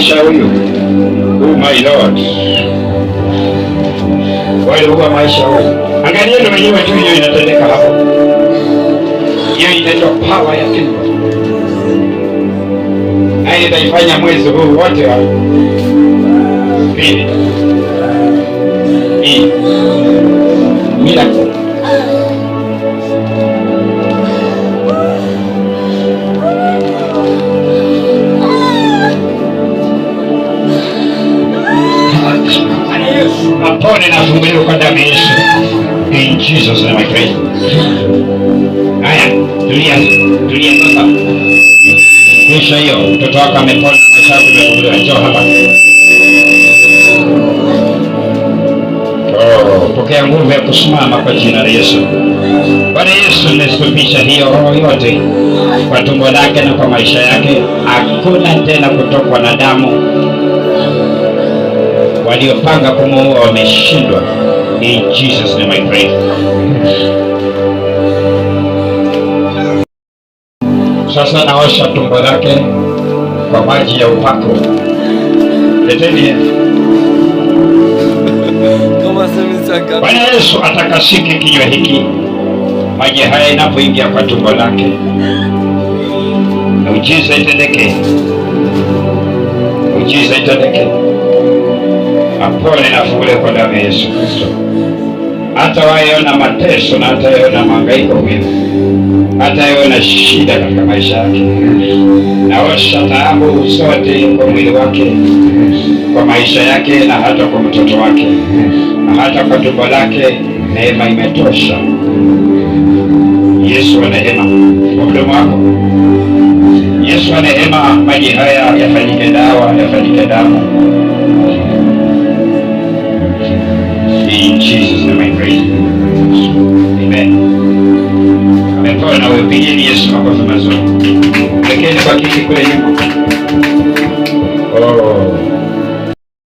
maisha huyu. Oh my Lord. Wale maisha huyu. Angalia ndio wenyewe tu hiyo inatendeka hapo. Hiyo inaitwa power ya kingdom. Na itaifanya mwezi huu wote wa pili. Miracle. Apone na funguliwa kwa damu ya Yesu. In Jesus name I pray. Haya, tulia sasa. Kisha hiyo mtoto wako amepona, maisha yako yamefunguliwa. Njoo hapa. Pokea nguvu ya kusimama kwa jina la Yesu. Bwana Yesu, nimestopisha hiyo roho yote kwa tumbo lake na kwa maisha yake. Hakuna tena kutokwa na damu. Waliopanga kumuua wameshindwa. In Jesus name I pray. Sasa naosha tumbo lake kwa maji ya upako. Leteni. Bwana Yesu atakasike kinywa hiki. Maji haya inapoingia kwa tumbo lake, muujiza itendeke. Muujiza itendeke. Apone na funguliwe kwa damu ya Yesu Kristo. Hata waona mateso na hata waona mahangaiko mwili, hata waona shida katika maisha yake, naosha taabu zote kwa mwili wake, kwa maisha yake na hata kwa mtoto wake, na hata kwa tumbo lake. Neema imetosha. Yesu wa neema, kwa mdomo wako. Yesu wa neema, maji haya yafanyike dawa, yafanyike damu. In Jesus name I pray. Amen. Amepona. Wewe pigeni Yesu makofi mazuri. Lekeni kwa kiti kule nyuma. Oh.